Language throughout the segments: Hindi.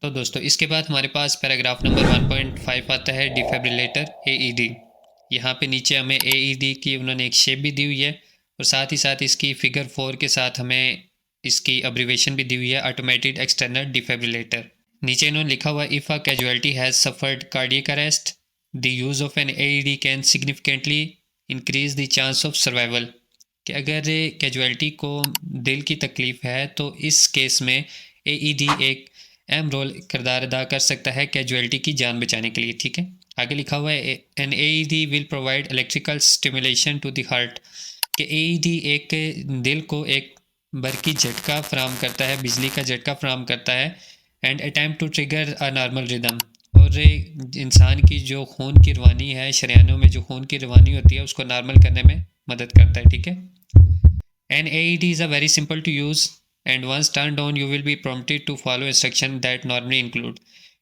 तो दोस्तों इसके बाद हमारे पास पैराग्राफ नंबर 1.5 आता है डिफिब्रिलेटर AED। यहाँ पे नीचे हमें AED की उन्होंने एक शेप भी दी हुई है और साथ ही साथ इसकी फिगर 4 के साथ हमें इसकी अब्रीवेशन भी दी हुई है, ऑटोमेटेड एक्सटर्नल डिफिब्रिलेटर। नीचे इन्होंने लिखा हुआ if a casualty has suffered cardiac arrest the use of an AED can significantly increase the chance of survival. कि अगर कैजुअलिटी को दिल की तकलीफ़ है तो इस केस में AED एक अहम रोल किरदार अदा कर सकता है कैजुअलिटी की जान बचाने के लिए। ठीक है, आगे लिखा हुआ है an AED will provide electrical stimulation to the heart. कि AED एक दिल को एक बरकी झटका फराम करता है, बिजली का झटका फराम करता है and attempt to trigger a normal rhythm. और इंसान की जो खून की रवानी है, शरीयानों में जो खून की रवानी होती है उसको नॉर्मल करने में मदद करता है। ठीक है, an AED is a very simple to use and once turned on you will be prompted to follow instruction that normally include।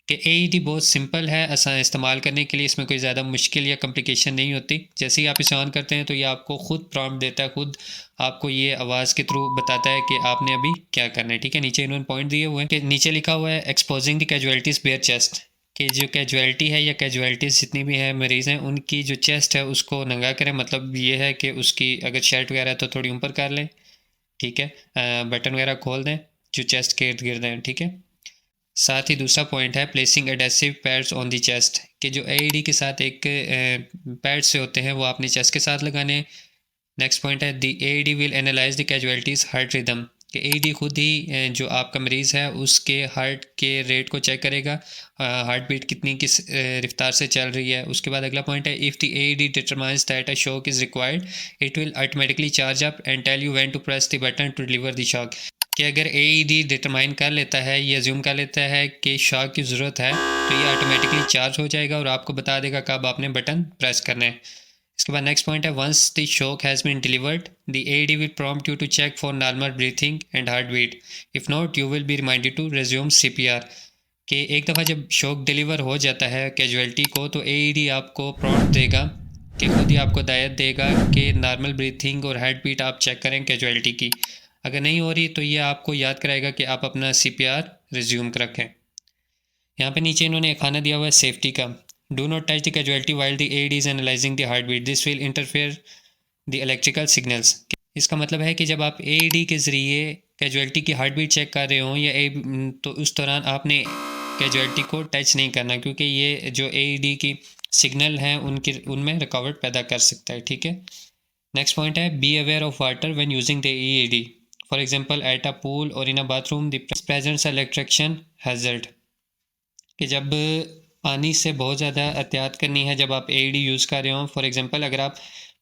कि AED बहुत सिंपल है आसान इस्तेमाल करने के लिए, इसमें कोई ज़्यादा मुश्किल या कम्प्लिकेशन नहीं होती। जैसे ही आप इसे ऑन करते हैं तो ये आपको खुद प्रॉम्प्ट देता है, खुद आपको ये आवाज़ के थ्रू बताता है कि आपने अभी क्या करना है। ठीक है, नीचे इन्होंने पॉइंट दिए हुए हैं कि नीचे लिखा हुआ है exposing the casualty's bare chest. कि जो कैजुअलिटी है या कैजुअलिटीज़ जितनी भी हैं मरीज़ हैं उनकी जो चेस्ट है उसको नंगा करें। मतलब ये है कि उसकी अगर शर्ट वगैरह है तो थोड़ी ऊपर कर लें। ठीक है, बटन वगैरह खोल दें जो चेस्ट के इर्द गिर्द हैं। ठीक है, साथ ही दूसरा पॉइंट है placing adhesive pads on the chest. कि जो AED के साथ एक पैड से होते हैं वो आपने चेस्ट के साथ लगाने। नेक्स्ट पॉइंट है दी AED will analyse the casualties heart rhythm. कि AED खुद ही जो आपका मरीज़ है उसके हार्ट के रेट को चेक करेगा, हार्ट बीट कितनी किस रफ्तार से चल रही है। उसके बाद अगला पॉइंट है if the AED determines that a shock is required it will automatically charge up and tell you when to press the button to deliver the shock. कि अगर AED डिटरमाइन कर लेता है, ये अज्यूम कर लेता है कि शॉक की ज़रूरत है तो ये ऑटोमेटिकली चार्ज हो जाएगा और आपको बता देगा कब आपने बटन प्रेस करना है। इसके बाद नेक्स्ट पॉइंट है once the shock has been delivered the AED will prompt you to check for normal breathing and heart beat. If not you will be reminded to resume CPR। कि एक दफ़ा जब शॉक डिलीवर हो जाता है कैजुअलिटी को तो AED आपको प्रॉम्प्ट देगा कि खुद ही आपको हिदायत देगा कि नॉर्मल ब्रीथिंग और हार्ट बीट आप चेक करें कैजुअलिटी की। अगर नहीं हो रही तो ये आपको याद कराएगा कि आप अपना CPR रिज्यूम रखें। यहाँ पे नीचे इन्होंने एक खाना दिया हुआ है सेफ्टी का। Do not touch the casualty while the AED is analysing the heart beat, this will interfere the electrical signals. इसका मतलब है कि जब आप AED के ज़रिए कैजुअलिटी की हार्ट बीट चेक कर रहे हो या तो उस दौरान आपने कैजुअलिटी को टच नहीं करना, क्योंकि ये जो AED की सिग्नल हैं उनमें रुकावट पैदा कर सकता है। ठीक है, नेक्स्ट पॉइंट है be aware of water when using the AED। For example at a pool और इन अ बाथरूम द प्रेजेंट्स इलेक्ट्रिक्शन हैजर्ड। कि जब पानी से बहुत ज़्यादा एहतियात करनी है जब आप AED यूज़ कर रहे हो। फॉर एग्जांपल अगर आप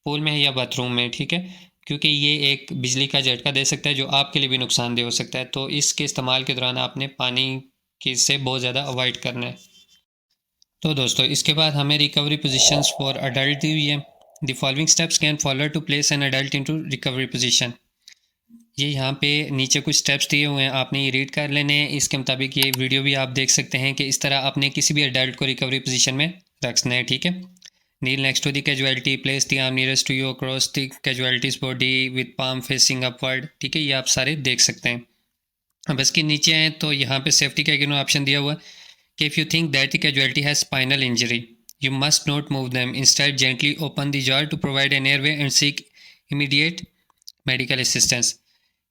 पूल में हैं या बाथरूम में, ठीक है, क्योंकि ये एक बिजली का झटका दे सकता है जो आपके लिए भी नुकसानदेह हो सकता है, तो इसके इस्तेमाल के दौरान आपने पानी की से बहुत ज़्यादा अवॉइड करना है। तो दोस्तों इसके बाद हमें रिकवरी पोजीशंस फॉर अडल्ट दी हुई है। The following steps can follow to place an adult into recovery position. ये यहाँ पे नीचे कुछ स्टेप्स दिए हुए हैं, आपने ये रीड कर लेने हैं। इसके मुताबिक ये वीडियो भी आप देख सकते हैं कि इस तरह आपने किसी भी अडल्ट को रिकवरी पोजीशन में रखना है। ठीक है, kneel next to the casualty, place the arm nearest to you across the casualty's body with palm facing upward. ठीक है, ये आप सारे देख सकते हैं। अब इसके नीचे हैं तो यहाँ पे सेफ्टी का एक ऑप्शन दिया हुआ है कि if you think that the casualty has spinal injury you must not move them, instead gently open the jar to provide an airway and seek immediate medical assistance.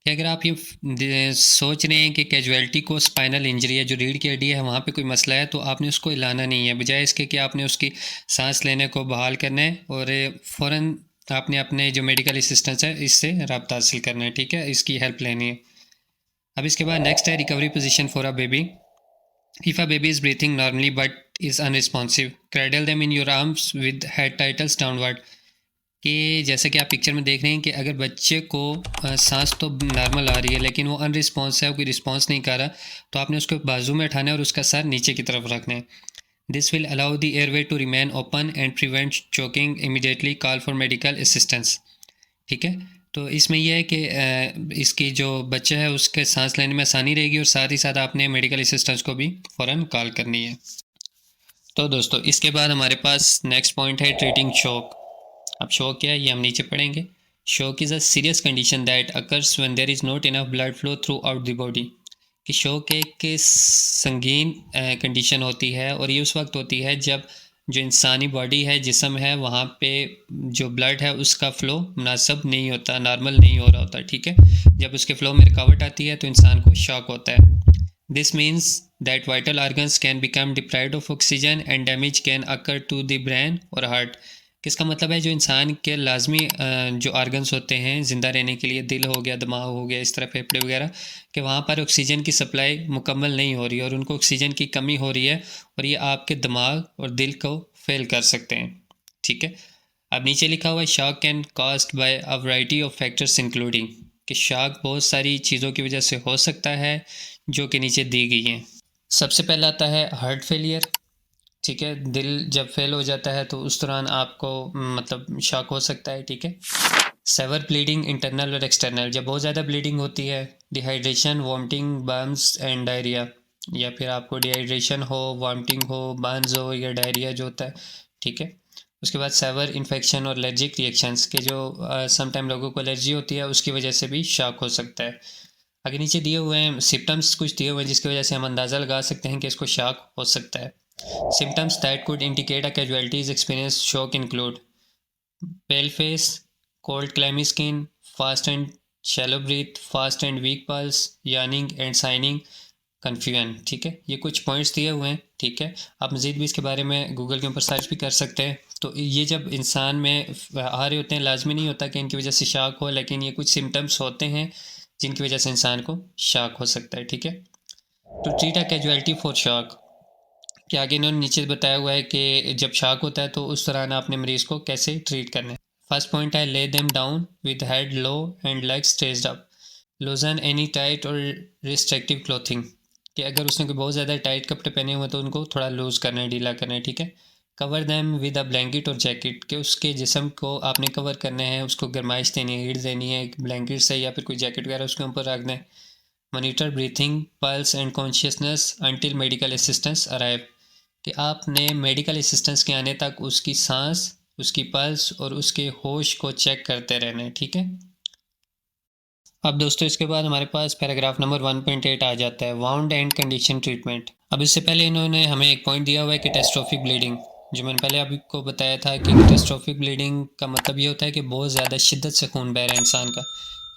कि अगर आप ये सोच रहे हैं कि कैजुअलिटी को स्पाइनल इंजरी है, जो रीढ़ की हड्डी है वहाँ पे कोई मसला है, तो आपने उसको हिलाना नहीं है, बजाय इसके कि आपने उसकी सांस लेने को बहाल करना है और फ़ौरन आपने अपने जो मेडिकल असिस्टेंस है इससे रब्ता हासिल करना है। ठीक है, इसकी हेल्प लेनी है। अब इसके बाद नेक्स्ट है recovery position for a baby. If a baby is breathing normally but is unresponsive cradle them in your arms with head titles downward. कि जैसे कि आप पिक्चर में देख रहे हैं कि अगर बच्चे को सांस तो नॉर्मल आ रही है लेकिन वो अनरिस्पॉन्स है, कोई रिस्पॉन्स नहीं कर रहा, तो आपने उसको बाजू में उठाना है और उसका सर नीचे की तरफ रखना है। This will allow the airway to remain open and prevent choking, immediately call for medical assistance. ठीक है, तो इसमें यह है कि इसकी जो बच्चा है उसके सांस लेने में आसानी रहेगी और साथ ही साथ आपने मेडिकल असिस्टेंस को भी फ़ौरन कॉल करनी है। तो दोस्तों इसके बाद हमारे पास नेक्स्ट पॉइंट है ट्रीटिंग शॉक। अब शॉक क्या है ये हम नीचे पढ़ेंगे। Shock is a serious condition that occurs when there is not enough blood flow throughout the body. कि शॉक एक संगीन कंडीशन होती है, और ये उस वक्त होती है जब जो इंसानी बॉडी है, जिस्म है, वहाँ पे जो ब्लड है उसका फ़्लो मुनासब नहीं होता, नॉर्मल नहीं हो रहा होता, ठीक है। जब उसके फ़्लो में रुकावट आती है तो इंसान को शॉक होता है। This means that vital organs can become deprived of oxygen and damage can occur to the brain और हार्ट। किसका मतलब है जो इंसान के लाजमी जो ऑर्गन्स होते हैं ज़िंदा रहने के लिए, दिल हो गया, दिमाग हो गया, इस तरह फेफड़े वगैरह, कि वहाँ पर ऑक्सीजन की सप्लाई मुकम्मल नहीं हो रही है और उनको ऑक्सीजन की कमी हो रही है, और ये आपके दिमाग और दिल को फेल कर सकते हैं, ठीक है। अब नीचे लिखा हुआ है shock can caused by a variety of factors including, कि शॉक बहुत सारी चीज़ों की वजह से हो सकता है जो कि नीचे दी गई हैं। सबसे पहला आता है हार्ट फेलियर, ठीक है। दिल जब फेल हो जाता है तो उस दौरान आपको मतलब शॉक हो सकता है, ठीक है। सेवर ब्लीडिंग इंटरनल और एक्सटर्नल, जब बहुत ज़्यादा ब्लीडिंग होती है, dehydration, vomiting, Burns and diarrhoea, या फिर आपको डिहाइड्रेशन हो, वॉमिटिंग हो, बर्न्स हो या डायरिया जो होता है, ठीक है। उसके बाद सेवर इन्फेक्शन और एलर्जिक रिएक्शंस के जो समटाइम लोगों को एलर्जी होती है उसकी वजह से भी शॉक हो सकता है। आगे नीचे दिए हुए हैं सिम्टम्स कुछ दिए हुए हैं जिसकी वजह से हम अंदाज़ा लगा सकते हैं कि इसको शॉक हो सकता है। Symptoms that could indicate a casualties experience shock include pale face, cold clammy skin, fast and shallow breath, fast and weak pulse, yawning and signing, confusion, ठीक है। ये कुछ पॉइंट्स दिए हुए हैं, ठीक है। आप मज़ीद भी इसके बारे में गूगल के ऊपर सर्च भी कर सकते हैं। तो ये जब इंसान में आ रहे होते हैं, लाजमी नहीं होता कि इनकी वजह से शॉक हो, लेकिन ये कुछ सिम्टम्स होते हैं जिनकी वजह से इंसान को शॉक हो सकता है, ठीक है। To treat a casualty for shock, कि आगे इन्होंने नीचे बताया हुआ है कि जब शॉक होता है तो उस दौरान आपने मरीज़ को कैसे ट्रीट करना है। फर्स्ट पॉइंट है ले them down with head low and legs raised up, लूजन any tight और रिस्ट्रिक्टिव क्लोथिंग, कि अगर उसने कोई बहुत ज़्यादा टाइट कपड़े पहने हुए तो उनको थोड़ा लूज़ करना है, ढीला करना है, ठीक है। Cover them with a blanket और जैकेट, कि उसके जिस्म को आपने कवर करना है, उसको गर्माइश देनी है, हीट देनी है एक ब्लैंकेट से या फिर कोई जैकेट वगैरह उसके ऊपर रखना है। Monitor breathing, pulse and consciousness until medical assistance arrive, कि आपने मेडिकल असिस्टेंस के आने तक उसकी सांस, उसकी पल्स और उसके होश को चेक करते रहना है, ठीक है। अब दोस्तों इसके बाद हमारे पास पैराग्राफ नंबर 1.8 आ जाता है वाउंड एंड कंडीशन ट्रीटमेंट। अब इससे पहले इन्होंने हमें एक पॉइंट दिया हुआ है कैटास्ट्रोफिक ब्लीडिंग, जो मैंने पहले आपको बताया था कि कैटास्ट्रोफिक ब्लीडिंग का मतलब ये होता है कि बहुत ज़्यादा शिद्दत से खून बह रहा है इंसान का।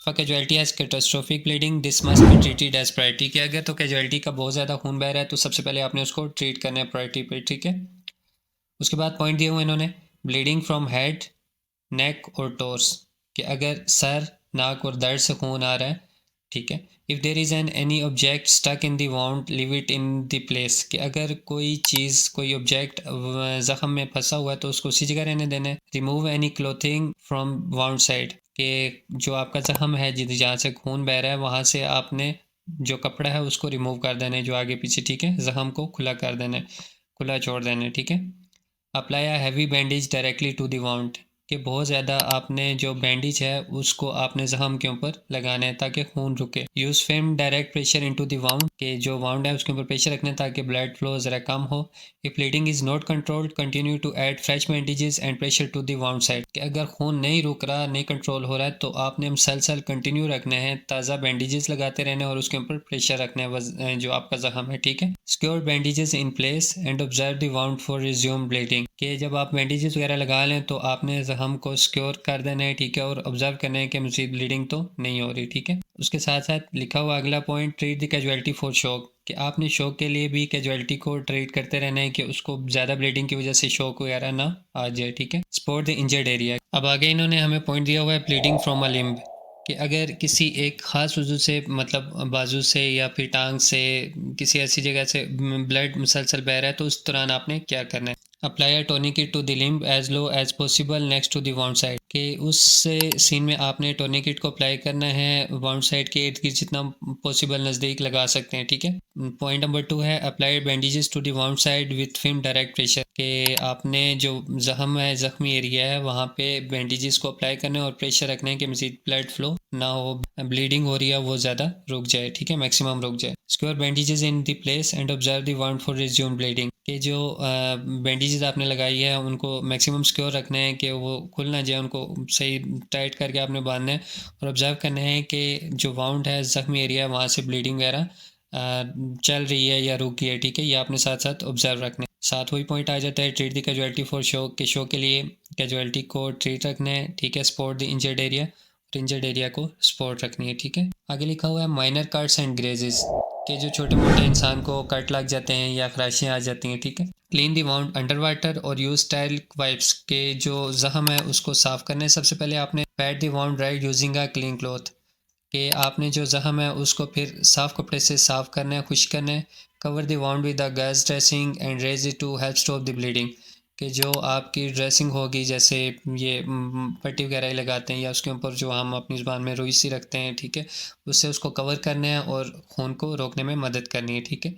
For casualty has catastrophic bleeding this must be treated as priority, कि अगर तो कैजुअलिटी का बहुत ज़्यादा खून बह रहा है तो सबसे पहले आपने उसको ट्रीट करना है प्रायोरिटी पे, ठीक है। उसके बाद पॉइंट दिए हुए इन्होंने ब्लीडिंग फ्रॉम हेड, नेक और टोर्स, कि अगर सर, नाक और दर्द से खून आ रहा है, ठीक है। If there is an any object stuck in the wound leave it in the place, कि अगर कोई चीज़, कोई ऑब्जेक्ट ज़ख्म में फंसा हुआ है तो उसको उसी जगह रहने देना है। Remove any clothing from wound side, कि जो आपका ज़ख्म है जहाँ से खून बह रहा है वहाँ से आपने जो कपड़ा है उसको रिमूव कर देना है, जो आगे पीछे, ठीक है। ज़ख्म को खुला कर देना है, खुला छोड़ देना है, ठीक है। Apply a heavy bandage directly to the wound, कि बहुत ज़्यादा आपने जो बैंडेज है उसको आपने ज़ख्म के ऊपर लगाना है ताकि खून रुके। Use film direct pressure into the wound, कि जो वाउंड है उसके ऊपर प्रेशर रखना है ताकि ब्लड फ्लो ज़रा कम हो। If bleeding is not controlled continue to add fresh bandages and pressure to the wound side, कि अगर खून नहीं रुक रहा, नहीं कंट्रोल हो रहा है तो आपने मुसलसल कंटिन्यू रखना है, ताज़ा बैंडेजेस लगाते रहना है और उसके ऊपर प्रेशर रखना है जो आपका ज़ख्म है, ठीक है। Secure bandages in place and observe the wound for resume bleeding, कि जब आप बैंडेजेस वगैरह लगा लें तो आपने ज़ख्म को सिक्योर कर देना है, ठीक है, और ऑब्जर्व करना है कि मज़ीद ब्लीडिंग तो नहीं हो रही, ठीक है। उसके साथ साथ लिखा हुआ अगला point treat the casualty for shock, कि आपने शॉक के लिए भी कैजुअलिटी को ट्रीट करते रहना है कि उसको ज़्यादा ब्लीडिंग की वजह से शॉक वगैरह ना आ जाए, ठीक है। सपोर्ट द इंजर्ड एरिया, अब आगे इन्होंने हमें पॉइंट दिया हुआ है ब्लीडिंग फ्रॉम अ लिम्ब, कि अगर किसी एक ख़ास वजू से, मतलब बाजू से या फिर टांग से, किसी ऐसी जगह से ब्लड मुसलसल बह रहा है तो उस दौरान आपने क्या करना है। Apply a tourniquet to the limb as low as possible next to the wound side, कि उस सीन में आपने टोनिकेट को अप्लाई करना है वाउंड साइड के इर्द गिर्द जितना पॉसिबल नज़दीक लगा सकते हैं, ठीक है। पॉइंट नंबर 2 है apply bandages to the wound side with firm direct pressure, कि आपने जो ज़ख्म है, ज़ख्मी एरिया है, वहाँ पे बैंडेजेस को अप्लाई करना है और प्रेशर रखना है कि मज़ीद ब्लड फ्लो ना हो, ब्लीडिंग हो रही है वो ज़्यादा रुक जाए, ठीक है, मैक्सिमम रुक जाए। Secure bandages in the place and observe the wound for resume bleeding, कि जो बैंडेजेस आपने लगाई है उनको मैक्सिमम सिक्योर रखना है कि वो खुल ना जाए, उनको सही टाइट करके आपने बांधना है और ऑब्जर्व करना है कि जो वाउंड है, ज़ख्मी एरिया है, वहाँ से ब्लीडिंग वगैरह चल रही है या रुक गई है, ठीक है, ये आपने साथ साथ ऑब्जर्व रखना है। साथ वही पॉइंट आ जाता है, treat the casualty for show, के शो के लिए कैजुअलिटी को ट्रीट रखना है, ठीक है, स्पॉट द इंजर्ड एरिया, और इंजर्ड एरिया को स्पॉट रखनी है, ठीक है। आगे लिखा हुआ है माइनर कट्स एंड ग्रेजेस, के जो छोटे मोटे इंसान को कट लग जाते हैं या खराशियाँ आ जाती हैं, ठीक है। Clean the wound under water और यूज स्टाइल वाइप्स, के जो जख्म है उसको साफ करना है। सबसे पहले आपने pad the wound right using a clean cloth, कि आपने जो ज़ख्म है उसको फिर साफ़ कपड़े से साफ़ करना है, खुश करना है। Cover the wound with the gauze dressing and raise it to help stop the bleeding, कि जो आपकी ड्रेसिंग होगी, जैसे ये पट्टी वगैरह लगाते हैं या उसके ऊपर जो हम अपनी ज़ुबान में रुई सी रखते हैं, ठीक है, उससे उसको कवर करना है और खून को रोकने में मदद करनी है, ठीक है।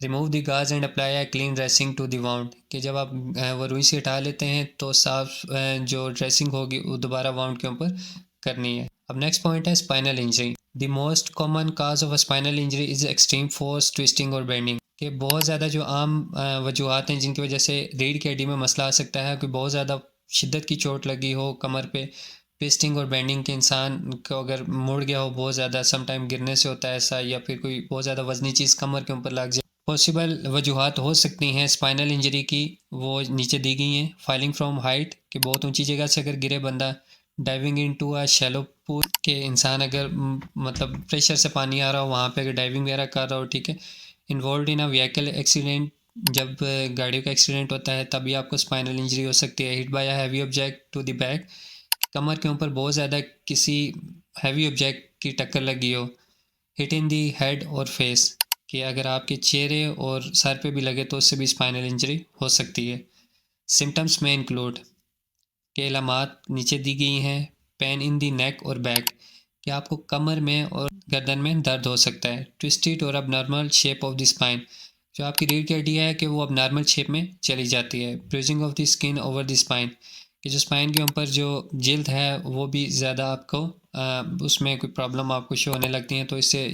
Remove the gauze and apply a clean dressing to the wound, कि जब आप वो रुई से हटा लेते हैं तो साफ जो ड्रेसिंग होगी वो दोबारा वाउंड के ऊपर करनी है। अब नेक्स्ट पॉइंट है spinal injury. The most common cause of a spinal injury is extreme force, twisting और बेंडिंग, कि बहुत ज़्यादा जो आम वजूहत हैं जिनकी वजह से रीढ़ की हड्डी में मसला आ सकता है, कि बहुत ज़्यादा शिद्दत की चोट लगी हो कमर पे, ट्विस्टिंग और बेंडिंग के इंसान को अगर मुड़ गया हो बहुत ज़्यादा, समटाइम गिरने से होता है ऐसा, या फिर कोई बहुत ज़्यादा वजनी चीज़ कमर के ऊपर लग जाए। पॉसिबल वजूहत हो सकती हैं स्पाइनल इंजरी की, वो नीचे दी गई हैं। फाइलिंग फ्रॉम हाइट, कि बहुत ऊंची जगह से अगर गिरे बंदा। Diving into a shallow pool, के इंसान अगर मतलब प्रेशर से पानी आ रहा हो वहाँ पे अगर डाइविंग वगैरह कर रहा हो, ठीक है। Involve in a vehicle accident, जब गाड़ी का एक्सीडेंट होता है तभी आपको स्पाइनल इंजरी हो सकती है। Hit by a heavy object to the back, कमर के ऊपर बहुत ज़्यादा किसी हैवी ऑब्जेक्ट की टक्कर लगी हो। हिट इन दी हेड और फेस, कि अगर आपके चेहरे और सर पे भी लगे तो उससे भी स्पाइनल इंजरी हो सकती है। सिम्टम्स में इंक्लूड, के अलामात नीचे दी गई हैं। पेन इन दी नेक और बैक, कि आपको कमर में और गर्दन में दर्द हो सकता है। ट्विस्टेड और अब normal shape of the spine, जो आपकी रीढ़ की हड्डी है कि वो अब नॉर्मल शेप में चली जाती है। Bruising of the skin over the spine, कि जो स्पाइन के ऊपर जो जिल्द है वो भी ज़्यादा आपको उसमें कोई प्रॉब्लम आपको शो होने लगती है, तो इससे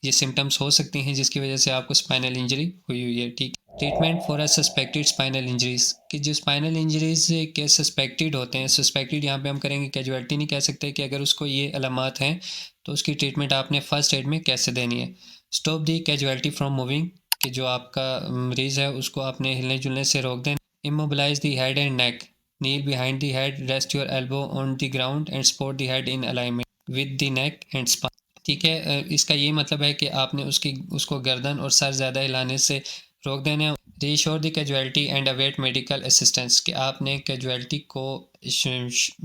ये सिम्टम्स हो सकती हैं जिसकी वजह से आपको स्पाइनल इंजरी हुई हुई है, ठीक। Treatment for a suspected spinal injuries, कि जो स्पाइनल इंजरीज के सस्पेक्टेड होते हैं, सस्पेक्टेड यहाँ पे हम करेंगे, कैजुअलिटी नहीं कह सकते, कि अगर उसको ये अलामात हैं तो उसकी ट्रीटमेंट आपने फर्स्ट एड में कैसे देनी है। Stop the casualty from moving, कि जो आपका मरीज़ है उसको आपने हिलने जुलने से रोक दें। Immobilise the head and neck, kneel behind the head, rest your elbow on the ground and support the head in alignment with the neck and spine, ठीक है। इसका ये मतलब है कि आपने उसको गर्दन और सर ज़्यादा हिलाने से रोक देना है। Reassure the casualty and await medical assistance, कि आपने कैजुअलिटी को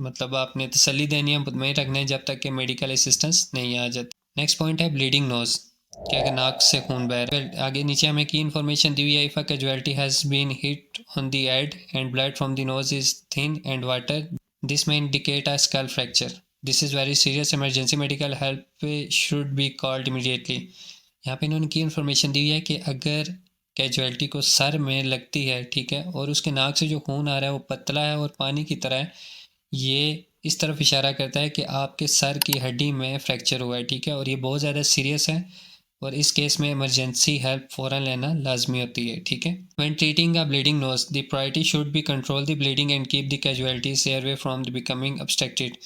मतलब आपने तसल्ली देनी है, मुतमईन रखना है जब तक कि मेडिकल असिस्टेंस नहीं आ जाती। नेक्स्ट पॉइंट है ब्लीडिंग नोज, कि अगर नाक से खून बह रहा है। आगे नीचे हमें की इन्फॉर्मेशन दी हुई है। If a casualty has been hit on the head and blood from the nose is thin and water, this may indicate a skull fracture, this is very serious emergency, medical help should be called immediately. यहाँ पे इन्होंने की इन्फॉर्मेशन दी हुई है कि अगर कैजुअलिटी को सर में लगती है, ठीक है, और उसके नाक से जो खून आ रहा है वो पतला है और पानी की तरह है, ये इस तरफ इशारा करता है कि आपके सर की हड्डी में फ्रैक्चर हुआ है, ठीक है, और ये बहुत ज़्यादा सीरियस है, और इस केस में इमरजेंसी हेल्प फ़ौरन लेना लाजमी होती है, ठीक है। When treating a bleeding nose, the priority should be control the bleeding and keep the casualty's airway from the becoming obstructed,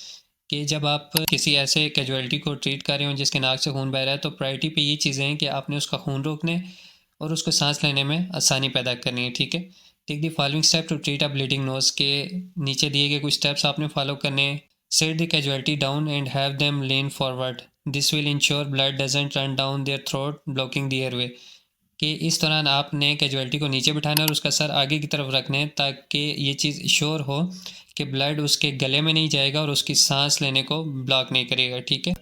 कि जब आप किसी ऐसे कैजुअलिटी को ट्रीट कर रहे हो जिसके नाक से खून बह रहा है तो प्रायोरिटी पे ये चीज़ें हैं कि आपने उसका खून रोकना है और उसको सांस लेने में आसानी पैदा करनी है, ठीक है। Take the following step to treat a bleeding nose, के नीचे दिए गए कुछ स्टेप्स आपने फॉलो करने हैं। Set the casualty down and have them lean forward, this will ensure blood doesn't run down their throat blocking the airway, कि इस दौरान आपने कैजुअलिटी को नीचे बिठाना है और उसका सर आगे की तरफ रखना है ताकि ये चीज़ श्योर हो कि ब्लड उसके गले में नहीं जाएगा और उसकी सांस लेने को ब्लॉक नहीं करेगा, ठीक है।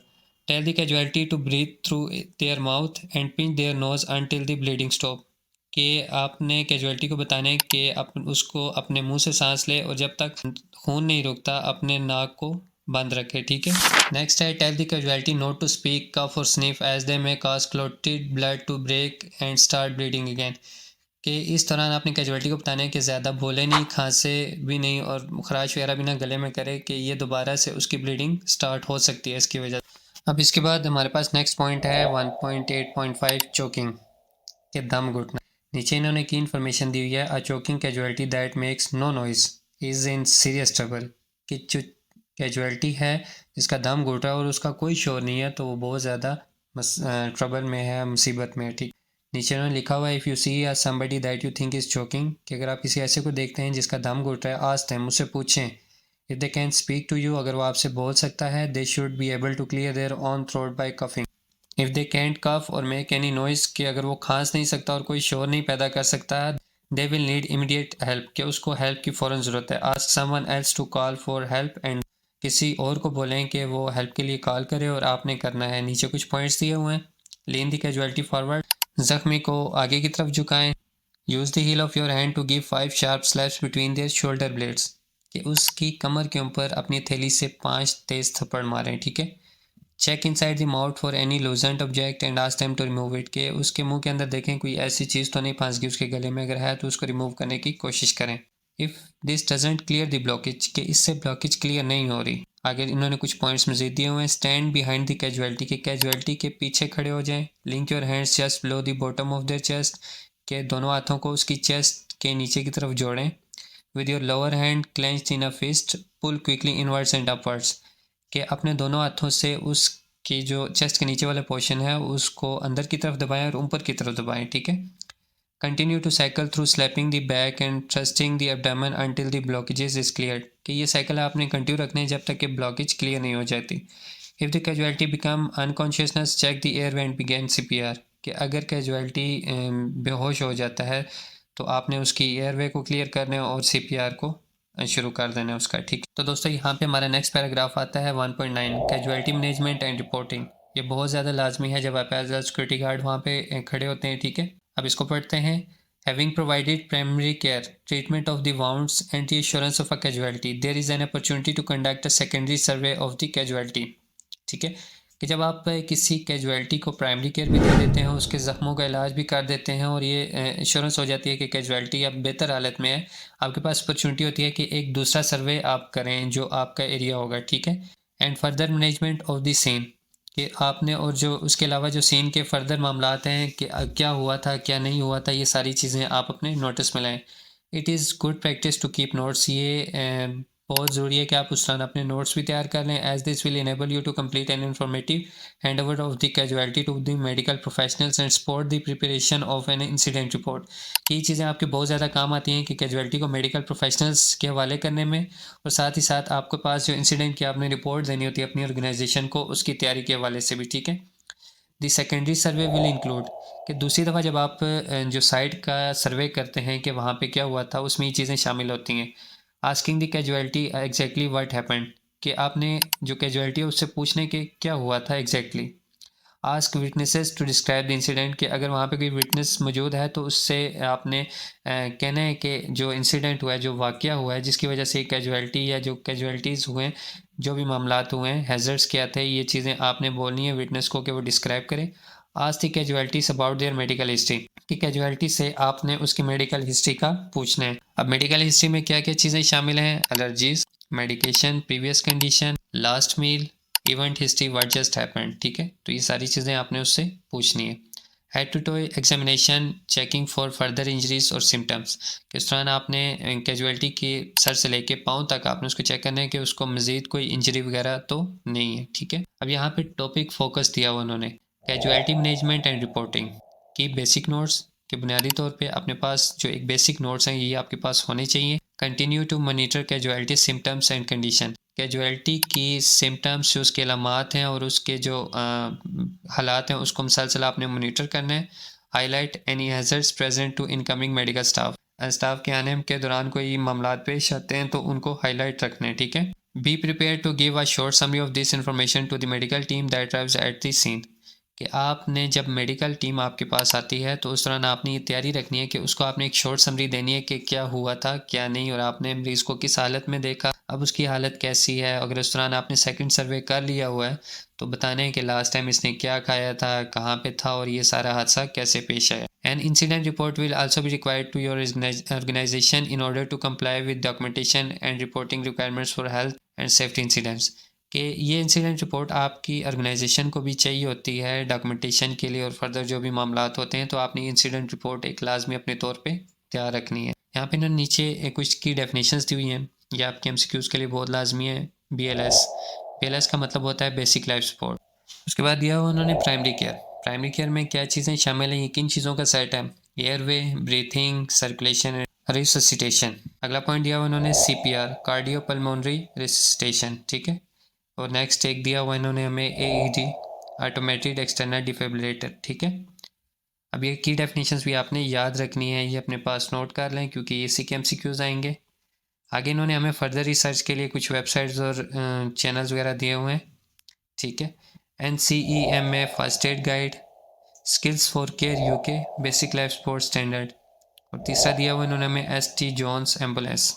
Tell the casualty to breathe through their mouth and pinch their nose until the bleeding stop, कि आपने कैजुअलिटी को बताना है कि उसको अपने मुंह से सांस ले और जब तक खून नहीं रुकता अपने नाक को बंद रखे, ठीक है। नेक्स्ट है tell the casualty not to speak, cough और sniff as they may cause clotted blood to break and start bleeding again, कि इस दौरान आपने कैजुअलिटी को बताना है कि ज़्यादा बोले नहीं, खांसे भी नहीं और खराश वगैरह भी ना गले में करे, कि ये दोबारा से उसकी ब्लीडिंग स्टार्ट हो सकती है इसकी वजह। अब इसके बाद हमारे पास नेक्स्ट पॉइंट है 1.8.5 चोकिंग, के दम घुटना। नीचे इन्होंने की इन्फॉर्मेशन दी हुई है। A choking casualty that makes no noise is in serious trouble, कि जो कैजुअलिटी है जिसका दम घुट रहा है और उसका कोई शोर नहीं है तो वो बहुत ज़्यादा ट्रबल में है, मुसीबत में है, ठीक। नीचे उन्होंने लिखा हुआ है, if you see somebody that you think is joking, कि अगर आप किसी ऐसे को देखते हैं जिसका दम घुट रहा है, आस्क देम, मुझसे पूछें, if they can speak to you, अगर वो आपसे बोल सकता है, they should be able to clear their own throat by coughing. If they can't cough और मेक एनी नॉइज़, कि अगर वो खांस नहीं सकता और कोई शोर नहीं पैदा कर सकता, they will need immediate help, कि उसको हेल्प की फ़ौरन ज़रूरत है। Ask someone else to call for help, and किसी और को बोलें कि वो हेल्प के लिए कॉल करे और आपने करना है। नीचे कुछ पॉइंट्स दिए हुए हैं। लीन द कैजुअलिटी फॉरवर्ड, जख्मी को आगे की तरफ झुकाएं। Use the heel of your hand to give 5 sharp slaps between their shoulder blades, कि उसकी कमर के ऊपर अपनी थैली से 5 तेज थप्पड़ मारें, ठीक है। Check inside the mouth for any loosened object and ask them to remove it, के उसके मुंह के अंदर देखें कोई ऐसी चीज़ तो नहीं फंस गई उसके गले में, अगर है तो उसको रिमूव करने की कोशिश करें। If this doesn't clear the blockage, के इससे ब्लॉकेज क्लियर नहीं हो रही, आगे इन्होंने कुछ पॉइंट्स मजीद दिए हुए हैं। स्टैंड बिहाइंड द कैजुअलिटी, के कैजुअलिटी के पीछे खड़े हो जाएं। Link your hands just below the bottom of their chest, के दोनों हाथों को उसकी चेस्ट के नीचे की तरफ जोड़ें। With your lower hand clenched in a fist, pull quickly inwards and upwards, के अपने दोनों हाथों से उसकी जो चेस्ट के नीचे वाला पोर्शन है उसको अंदर की तरफ दबाएं और ऊपर की तरफ दबाएं, ठीक है। Continue to cycle through slapping the back and thrusting the abdomen until the blockages is clear, कि ये साइकिल आपने कंटिन्यू रखना है जब तक कि ब्लॉकेज क्लियर नहीं हो जाती। If the casualty become unconsciousness, check the air vent begin CPR, कि अगर कैजुअलिटी बेहोश हो जाता है तो आपने उसकी एयरवे को क्लियर करना है और CPR को शुरू कर देना है उसका, ठीक। तो दोस्तों यहाँ पे हमारा नेक्स्ट पैराग्राफ आता है 1.9, कैजुअलिटी मैनेजमेंट एंड रिपोर्टिंग। ये बहुत ज़्यादा लाजमी है जब आप एज अ सिक्योरिटी गार्ड वहाँ पे खड़े होते हैं, ठीक है। अब इसको पढ़ते हैं। Having provided primary care, treatment of the wounds and the assurance of a casualty, there is an opportunity to conduct a secondary survey of the casualty, ठीक है। कि जब आप किसी कैजुअलिटी को प्राइमरी केयर भी दे देते हैं, उसके ज़ख्मों का इलाज भी कर देते हैं और ये इंश्योरेंस हो जाती है कि कैजुअलिटी अब बेहतर हालत में है, आपके पास अपॉर्चुनिटी होती है कि एक दूसरा सर्वे आप करें जो आपका एरिया होगा, ठीक है। And further management of the scene, कि आपने और जो उसके अलावा जो सीन के फर्दर मामलात हैं कि क्या हुआ था क्या नहीं हुआ था, ये सारी चीज़ें आप अपने नोटिस में लाएँ। It is good practice to keep notes, ये बहुत ज़रूरी है कि आप उस दौरान अपने नोट्स भी तैयार कर लें, as this will enable you to complete an informative hand over of the casualty to the medical professionals and support the preparation of an incident report. ये चीज़ें आपके बहुत ज़्यादा काम आती हैं कि कैजुअलिटी को मेडिकल प्रोफेशनल्स के हवाले करने में, और साथ ही साथ आपके पास जो इंसिडेंट की आपने रिपोर्ट देनी होती है अपनी ऑर्गेनाइजेशन को, उसकी तैयारी के हवाले से भी, ठीक है। दी सेकेंडरी सर्वे विल इंक्लूड, कि दूसरी दफ़ा जब आप जो साइट का सर्वे करते हैं कि वहाँ पे क्या हुआ था, उसमें ये चीज़ें शामिल होती हैं। Asking the casualty exactly what happened, कि आपने जो कैजुअलिटी है उससे पूछने के क्या हुआ था exactly. Ask witnesses to describe the incident, कि अगर वहाँ पे कोई विटनेस मौजूद है तो उससे आपने कहना है कि जो इंसिडेंट हुआ है, जो वाक़या हुआ है जिसकी वजह से कैजुअलिटी या जो कैजुअलिटीज़ हुए हैं, जो भी मामलात हुए हैं, हैज़र्ड्स क्या थे, ये चीज़ें आपने बोलनी है विटनेस को कि वो डिस्क्राइब करें। Ask the casualties about their medical history, कि कैजुअलिटी से आपने उसकी मेडिकल हिस्ट्री का पूछना है। अब मेडिकल हिस्ट्री में क्या क्या चीज़ें शामिल हैं, allergies, medication, previous condition, last meal, event history, what just happened, ठीक है। तो ये सारी चीज़ें आपने उससे पूछनी है। Head to toe examination, checking for further injuries और सिम्टम्स, किस तरह आपने कैजुअलिटी के सर से लेके पाँव तक आपने उसको चेक करना है कि उसको मज़ीद कोई इंजरी वगैरह तो नहीं है, ठीक है। अब यहाँ पे टॉपिक फोकस दिया हुआ उन्होंने, कैजुअलिटी मैनेजमेंट एंड रिपोर्टिंग की बेसिक नोट्स, के बुनियादी तौर पे अपने पास जो एक बेसिक नोट्स हैं ये आपके पास होने चाहिए। Continue to monitor casualty symptoms and condition, casualty की सिम्टम्स जो उसके अलामात हैं और उसके जो हालात हैं उसको मुसलसल आपने मोनीटर करना है। Highlight any hazards present to incoming medical staff के आने के दौरान कोई मामलात पेश आते हैं तो उनको हाईलाइट रखना है, ठीक है। Be prepared to give a short summary of this information to the medical team that arrives at the scene, कि आपने जब मेडिकल टीम आपके पास आती है तो उस दौरान आपने ये तैयारी रखनी है कि उसको आपने एक शॉर्ट समरी देनी है कि क्या हुआ था क्या नहीं, और आपने मरीज़ को किस हालत में देखा, अब उसकी हालत कैसी है। अगर उस दौरान आपने सेकंड सर्वे कर लिया हुआ है तो बताना है कि लास्ट टाइम इसने क्या खाया था, कहाँ पे था और ये सारा हादसा कैसे पेश आया। An incident report will also be required to your organisation in order to comply with documentation and reporting requirements for health and safety incidents, कि ये इंसिडेंट रिपोर्ट आपकी ऑर्गेनाइजेशन को भी चाहिए होती है डॉक्यूमेंटेशन के लिए, और फर्दर जो भी मामलात होते हैं तो आपने इंसिडेंट रिपोर्ट एक लाजमी अपने तौर पे तैयार रखनी है। यहाँ पे ना नीचे कुछ की डेफिनेशंस दी हुई हैं, ये आपके MCQs के लिए बहुत लाजमी है। BLS का मतलब होता है बेसिक लाइफ सपोर्ट, उसके बाद दिया हुआ उन्होंने प्राइमरी केयर। प्राइमरी केयर में क्या चीज़ें शामिल हैं, ये किन चीज़ों का सेट है, एयरवे, ब्रीथिंग, सर्कुलेशन, रिससिटेशन। अगला पॉइंट दिया हुआ उन्होंने CPR, कार्डियो पल्मोनरी रिससिटेशन, ठीक है। और नेक्स्ट एक दिया हुआ इन्होंने हमें AED, ऑटोमेटेड एक्सटर्नल डिफिब्रिलेटर, ठीक है। अब ये की डेफिनेशंस भी आपने याद रखनी है, ये अपने पास नोट कर लें क्योंकि ये इसी के MCQs आएंगे। आगे इन्होंने हमें फर्दर रिसर्च के लिए कुछ वेबसाइट्स और चैनल्स वगैरह दिए हुए हैं, ठीक है। NCEMA first aid guide, skills for care UK, basic life support standard, और तीसरा दिया हुआ इन्होंने हमें ST जॉन्स एम्बुलेंस।